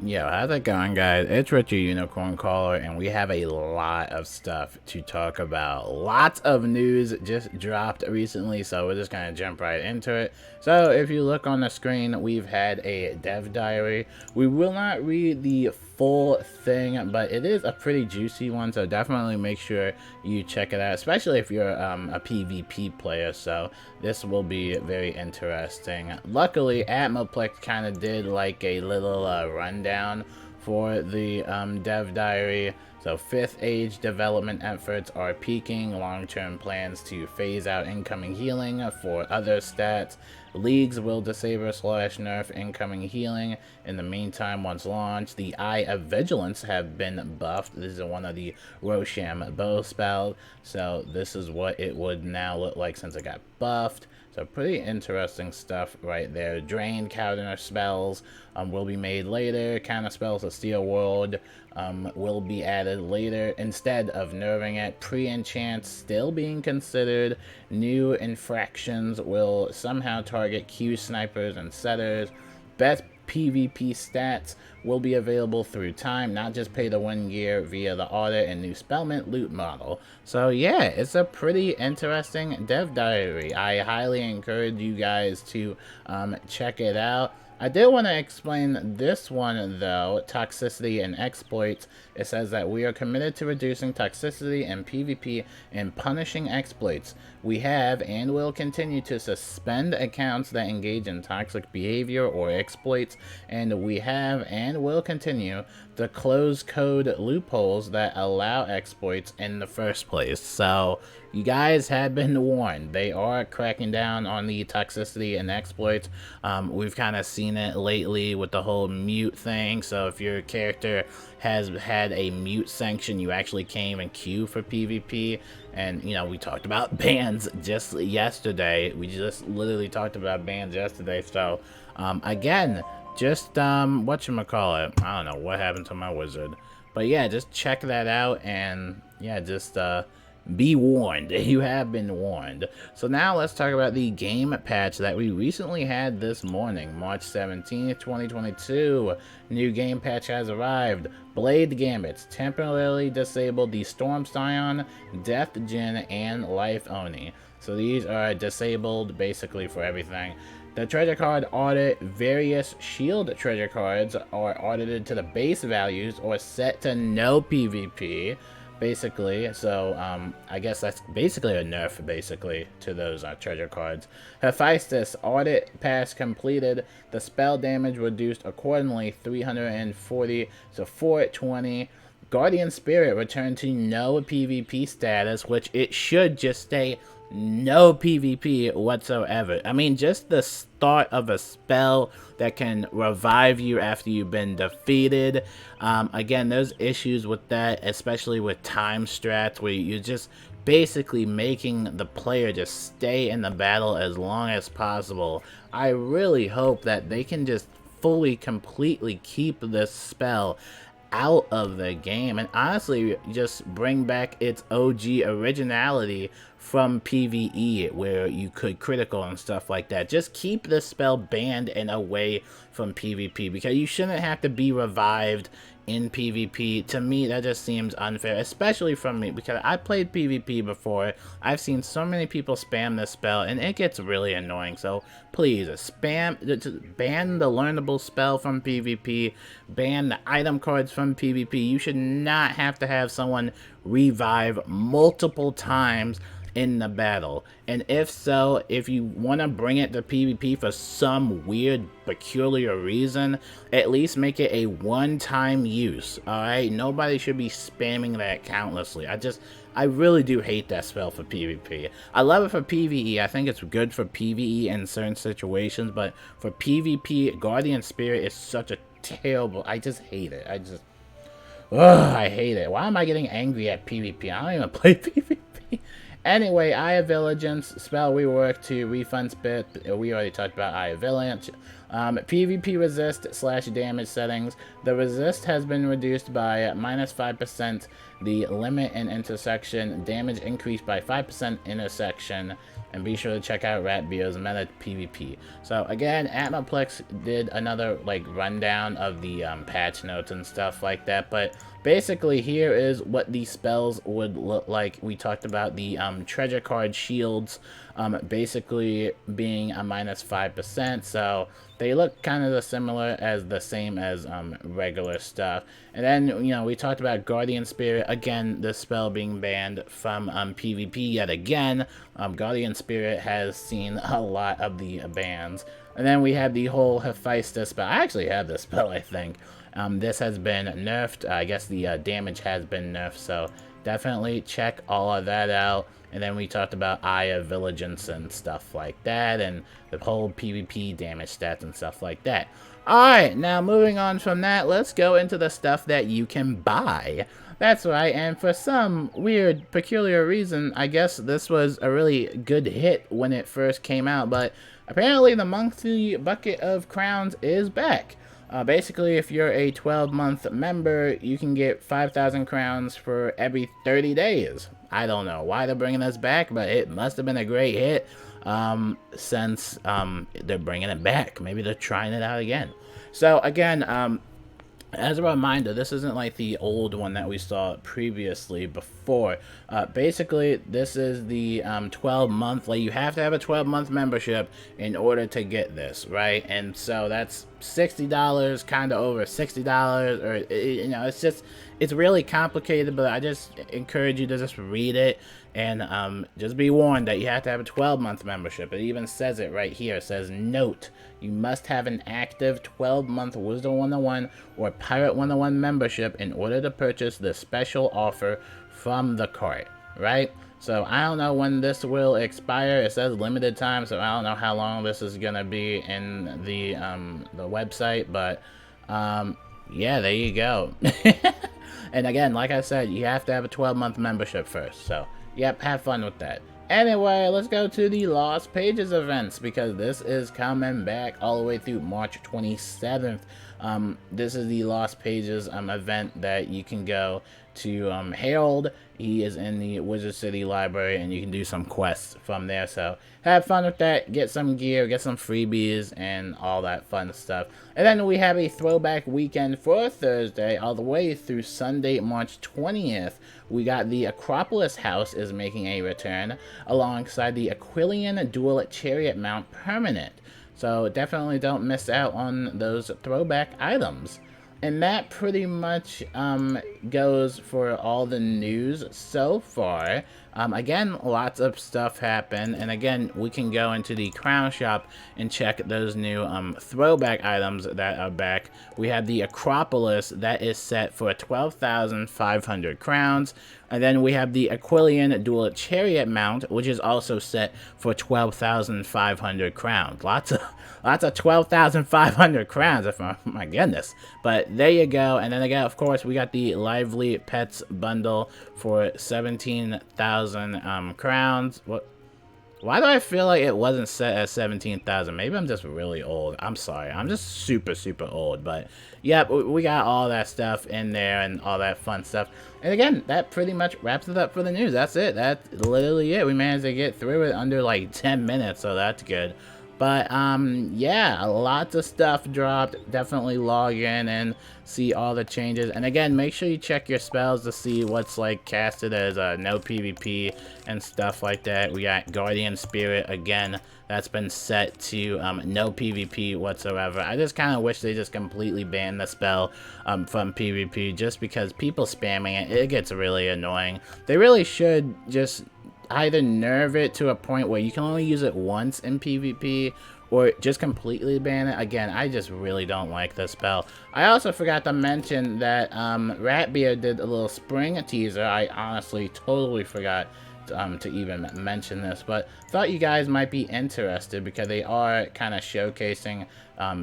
Yo, how's it going, guys? It's Richard Unicorn Caller, and we have a lot of stuff to talk about. Lots of news just dropped recently, so we're just gonna jump right into it. So, if you look on the screen, we've had a dev diary. We will not read the full thing, but it is a pretty juicy one, so definitely make sure you check it out, especially if you're a PvP player. So this will be very interesting. Luckily, Atmoplex kind of did like a little rundown for the dev diary. So 5th age development efforts are peaking, long-term plans to phase out incoming healing for other stats. Leagues will disable / nerf incoming healing. In the meantime, once launched, the Eye of Vigilance have been buffed. This is one of the Rosham bow spells, so this is what it would now look like since it got buffed. So pretty interesting stuff right there. Drain counter spells will be made later. Counter spells of Steel World will be added later instead of nerfing it. Pre-enchants still being considered. New infractions will somehow target Q snipers and setters. Best PvP stats will be available through time, not just pay to win gear via the audit and new Spellmint loot model. So yeah, it's a pretty interesting dev diary. I highly encourage you guys to check it out. I did want to explain this one though, toxicity and exploits. It says that we are committed to reducing toxicity in PvP and punishing exploits. We have and will continue to suspend accounts that engage in toxic behavior or exploits, and we have and will continue to close code loopholes that allow exploits in the first place. So you guys have been warned. They are cracking down on the toxicity and exploits. We've kind of seen it lately with the whole mute thing. So if your character has had a mute sanction, you actually came in queue for PvP. And, you know, we talked about bans just yesterday. We just literally talked about bans yesterday. So, again, just, whatchamacallit, I don't know what happened to my wizard. But yeah, just check that out and, yeah, just, be warned. You have been warned. So now let's talk about the game patch that we recently had this morning, March 17th, 2022. New game patch has arrived. Blade Gambits temporarily disabled the Storm Scion, Death Djinn, and Life Oni. So these are disabled basically for everything. The treasure card audit, various shield treasure cards are audited to the base values or set to no PvP. Basically, so I guess that's basically a nerf basically to those treasure cards. Hephaestus audit pass completed. The spell damage reduced accordingly, 340 to 420. Guardian Spirit returned to no PvP status, which it should just stay no PvP whatsoever. I mean, just the start of a spell that can revive you after you've been defeated. Again, there's issues with that, especially with time strats where you're just basically making the player just stay in the battle as long as possible. I really hope that they can just fully, completely keep this spell out of the game and honestly just bring back its OG originality from PvE where you could critical and stuff like that. Just keep the spell banned and away from PvP because you shouldn't have to be revived in PvP. To me, that just seems unfair, especially from me because I played PvP before. I've seen so many people spam this spell and it gets really annoying. So please ban the learnable spell from PvP, ban the item cards from PvP. You should not have to have someone revive multiple times in the battle. And if so, if you want to bring it to PvP for some weird peculiar reason, at least make it a one-time use. Alright, nobody should be spamming that countlessly. I really do hate that spell for PvP. I love it for PvE. I think it's good for PvE in certain situations, but for PvP, Guardian Spirit is such a terrible, I just hate it. I hate it. Why am I getting angry at PvP? I don't even play PvP. Anyway, Eye of Vigilance spell rework to refund spit. We already talked about Eye of Vigilance. PvP resist / damage settings. The resist has been reduced by -5%. The limit and intersection damage increased by 5% intersection. And be sure to check out Ratbeer's meta PvP. So again, Atmoplex did another like rundown of the patch notes and stuff like that. But basically, here is what the spells would look like. We talked about the treasure card shields basically being a -5%. So they look kind of the similar as the same as regular stuff. And then, you know, we talked about Guardian Spirit. Again, this spell being banned from PvP yet again. Guardian Spirit has seen a lot of the bans. And then we have the whole Hephaestus spell. I actually have this spell, I think. This has been nerfed. I guess the damage has been nerfed, so definitely check all of that out. And then we talked about Eye of Vigilance and stuff like that, and the whole PvP damage stats and stuff like that. Alright, now moving on from that, let's go into the stuff that you can buy. That's right, and for some weird, peculiar reason, I guess this was a really good hit when it first came out, but apparently the monthly bucket of crowns is back. Basically, if you're a 12-month member, you can get 5,000 crowns for every 30 days. I don't know why they're bringing this back, but it must have been a great hit since they're bringing it back. Maybe they're trying it out again. So, again, as a reminder, this isn't like the old one that we saw previously before. Basically, this is the 12-month, like you have to have a 12-month membership in order to get this, right? And so that's $60, kind of over $60, or, you know, it's really complicated, but I just encourage you to just read it and just be warned that you have to have a 12-month membership. It even says it right here. It says, note, you must have an active 12-month Wizard101 or Pirate101 membership in order to purchase the special offer from the cart, right? So I don't know when this will expire. It says limited time, so I don't know how long this is gonna be in the website, but yeah, there you go. And again, like I said, you have to have a 12-month membership first, so yep, have fun with that. Anyway, let's go to the Lost Pages events, because this is coming back all the way through March 27th. This is the Lost Pages event that you can go to Harold. He is in the Wizard City Library, and you can do some quests from there. So have fun with that. Get some gear, get some freebies, and all that fun stuff. And then we have a Throwback Weekend for Thursday all the way through Sunday, March 20th. We got the Acropolis House is making a return alongside the Aquilian Dual Chariot Mount Permanent. So definitely don't miss out on those throwback items. And that pretty much goes for all the news so far. Again, lots of stuff happened. And again, we can go into the Crown Shop and check those new throwback items that are back. We have the Acropolis that is set for 12,500 crowns. And then we have the Aquilian Dual Chariot Mount, which is also set for 12,500 crowns. Lots of 12,500 crowns, my goodness. But there you go. And then again, of course, we got the Lively Pets bundle for 17,000 crowns. Why do I feel like it wasn't set at 17,000? Maybe I'm just really old. I'm sorry. I'm just super, super old. But, yep, we got all that stuff in there and all that fun stuff. And again, that pretty much wraps it up for the news. That's it. That's literally it. We managed to get through it under like 10 minutes, so that's good. But, yeah, lots of stuff dropped. Definitely log in and see all the changes. And again, make sure you check your spells to see what's, like, casted as no PvP and stuff like that. We got Guardian Spirit, again, that's been set to no PvP whatsoever. I just kind of wish they just completely banned the spell from PvP, just because people spamming it, it gets really annoying. They really should just either nerf it to a point where you can only use it once in PvP, or just completely ban it. Again, I just really don't like this spell. I also forgot to mention that Ratbeer did a little spring teaser. I honestly totally forgot to even mention this, but thought you guys might be interested because they are kind of showcasing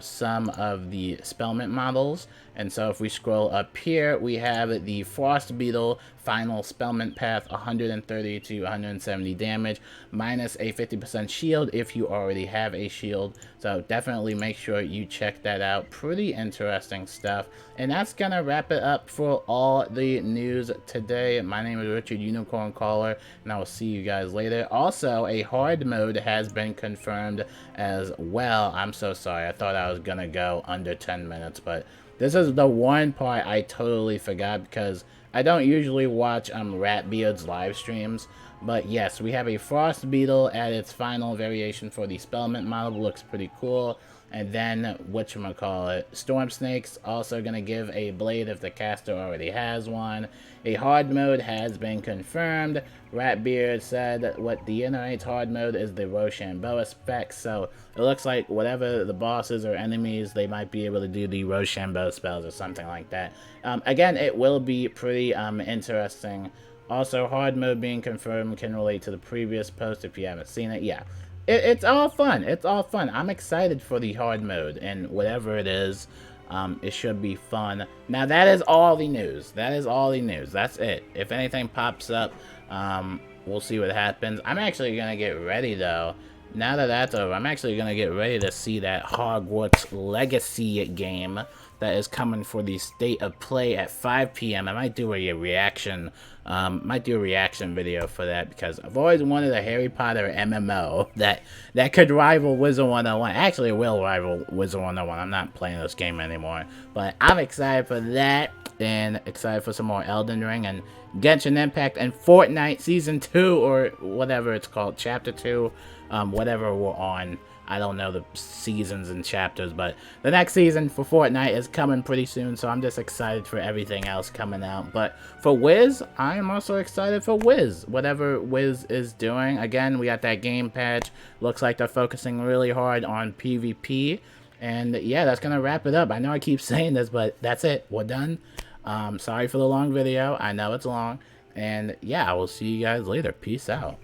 some of the Spellmint models. And so if we scroll up here, we have the Frost Beetle final Spellmint path, 130 to 170 damage, minus a 50% shield if you already have a shield. So definitely make sure you check that out. Pretty interesting stuff. And that's gonna wrap it up for all the news today. My name is Richard Unicorn Caller, and I will see you guys later. Also, a hard mode has been confirmed as well. I'm so sorry, I thought I was gonna go under 10 minutes, but this is the one part I totally forgot because I don't usually watch Ratbeard's live streams. But yes, we have a Frost Beetle at its final variation for the Spellmint model. Looks pretty cool. And then, whatchamacallit, Storm Snake's also going to give a blade if the caster already has one. A hard mode has been confirmed. Ratbeard said what degenerates hard mode is the Rochambeau spec, so it looks like whatever the bosses or enemies, they might be able to do the Rochambeau spells or something like that. Again, it will be pretty interesting. Also, hard mode being confirmed can relate to the previous post if you haven't seen it. Yeah. It's all fun. It's all fun. I'm excited for the hard mode, and whatever it is, it should be fun. Now, that is all the news. That is all the news. That's it. If anything pops up, we'll see what happens. I'm actually going to get ready, though. Now that that's over, I'm actually going to get ready to see that Hogwarts Legacy game that is coming for the State of Play at 5 p.m. I might do a reaction, video for that because I've always wanted a Harry Potter MMO that could rival Wizard101. Actually, it will rival Wizard101. I'm not playing this game anymore, but I'm excited for that and excited for some more Elden Ring and Genshin Impact and Fortnite Season 2 or whatever it's called, Chapter 2, whatever we're on. I don't know the seasons and chapters, but the next season for Fortnite is coming pretty soon, so I'm just excited for everything else coming out. But for Wiz, I am also excited for Wiz, whatever Wiz is doing. Again, we got that game patch. Looks like they're focusing really hard on PvP. And yeah, that's going to wrap it up. I know I keep saying this, but that's it. We're done. Sorry for the long video. I know it's long. And yeah, I will see you guys later. Peace out.